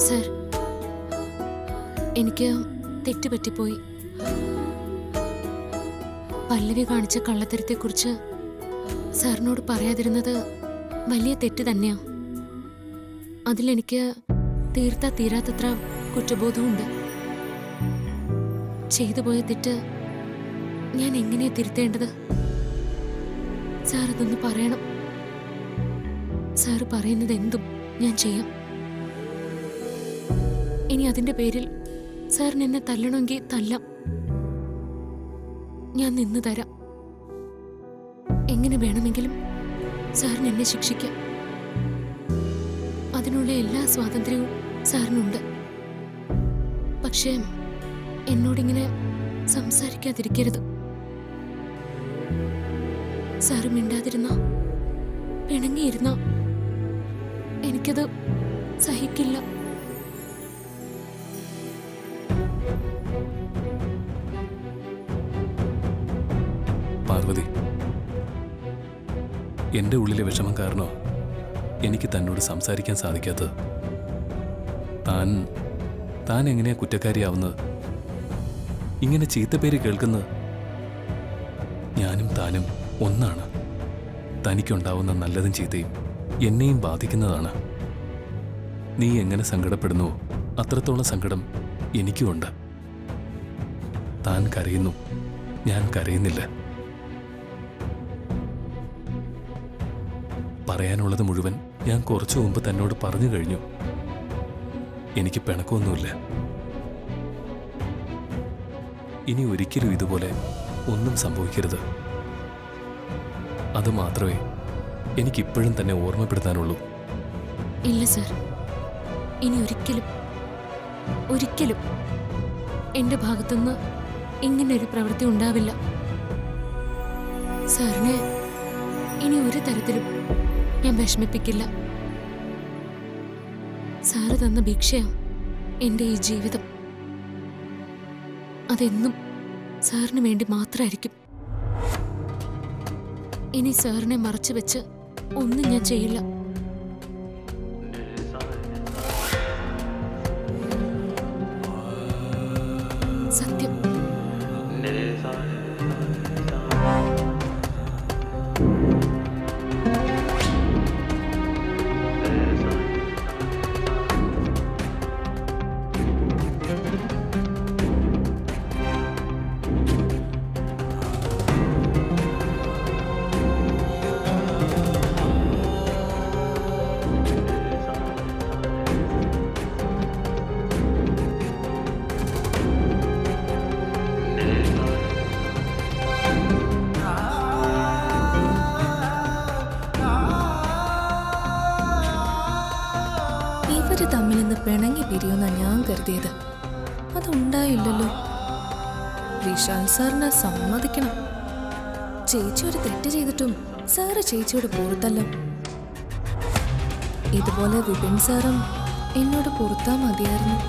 Sir, എനിക്ക് തെറ്റുപറ്റിപ്പോയി. പല്ലവി കാണിച്ച കള്ളത്തരത്തെക്കുറിച്ച് സാറിനോട് പറയാതിരുന്നത് വലിയ തെറ്റ് തന്നെയാ. അതിലെനിക്ക് തീരാത്തത്ര കുറ്റബോധമുണ്ട്. ചെയ്തു പോയ തെറ്റ് ഞാൻ എങ്ങനെയാ തിരുത്തേണ്ടത്? സാർ അതൊന്ന് പറയണം. സാറ് പറയുന്നത് എന്തും ഞാൻ ചെയ്യാം. ഇനി അതിന്റെ പേരിൽ സാറിന് എന്നെ തല്ലണമെങ്കിൽ തല്ലാം. ഞാൻ നിന്ന് തരാം. എങ്ങനെ വേണമെങ്കിലും സാറിന് എന്നെ ശിക്ഷിക്കാം. അതിനുള്ള എല്ലാ സ്വാതന്ത്ര്യവും സാറിനുണ്ട്. പക്ഷേ എന്നോടിങ്ങനെ സംസാരിക്കാതിരിക്കരുത്. സാറ് മിണ്ടാതിരുന്ന, പിണങ്ങിയിരുന്ന എനിക്കത് സഹിക്കില്ല. പാർവതി, എൻ്റെ ഉള്ളിലെ വിഷമം കാരണോ എനിക്ക് തന്നോട് സംസാരിക്കാൻ സാധിക്കാത്തത്. താൻ എങ്ങനെയാ കുറ്റക്കാരിയാവുന്നത്? ഇങ്ങനെ ചീത്തപ്പേര് കേൾക്കുന്നത്? ഞാനും താനും ഒന്നാണ്. തനിക്കുണ്ടാവുന്ന നല്ലതും ചീത്തയും എന്നെയും ബാധിക്കുന്നതാണ്. നീ എങ്ങനെ സങ്കടപ്പെടുന്നുവോ അത്രത്തോളം സങ്കടം എനിക്കുമുണ്ട്. താൻ കരയുന്നു, ഞാൻ കരയുന്നില്ല. പറയാനുള്ളത് മുഴുവൻ ഞാൻ കുറച്ചു മുമ്പ് തന്നോട് പറഞ്ഞു കഴിഞ്ഞു. എനിക്ക് പിണക്കമൊന്നുമില്ല. ഇനി ഒരിക്കലും ഇതുപോലെ ഒന്നും സംഭവിക്കരുത്. അത് മാത്രമേ എനിക്കിപ്പോഴും തന്നെ ഓർമ്മപ്പെടുത്താനുള്ളൂ. ഇല്ല സർ, ഇനി ഒരിക്കലും എന്റെ ഭാഗത്തുനിന്ന് ഇങ്ങനൊരു പ്രവൃത്തി ഉണ്ടാവില്ല. സാറിനെ ഇനി ഒരു തരത്തിലും ഞാൻ വിഷമിപ്പിക്കില്ല. സാറ് തന്ന ഭിക്ഷയാ എന്റെ ഈ ജീവിതം. അതെന്നും സാറിന് വേണ്ടി മാത്രമായിരിക്കും. ഇനി സാറിനെ മറച്ചു വെച്ച് ഒന്നും ഞാൻ ചെയ്യില്ല. സത്യം. ഇവര് തമ്മിൽ നിന്ന് പിണങ്ങി പിരിയുന്ന ഞാൻ കരുതിയത്. അതുണ്ടായില്ലല്ലോ. വിശാൽ സാറിനെ സമ്മതിക്കണം. ചേച്ചി ഒരു തെറ്റ് ചെയ്തിട്ടും സാറ് ചേച്ചിയോട് പൊറുത്തല്ലോ. ഇതുപോലെ വിപിൻ സാറും എന്നോട് പൊറുത്താ മതിയായിരുന്നു.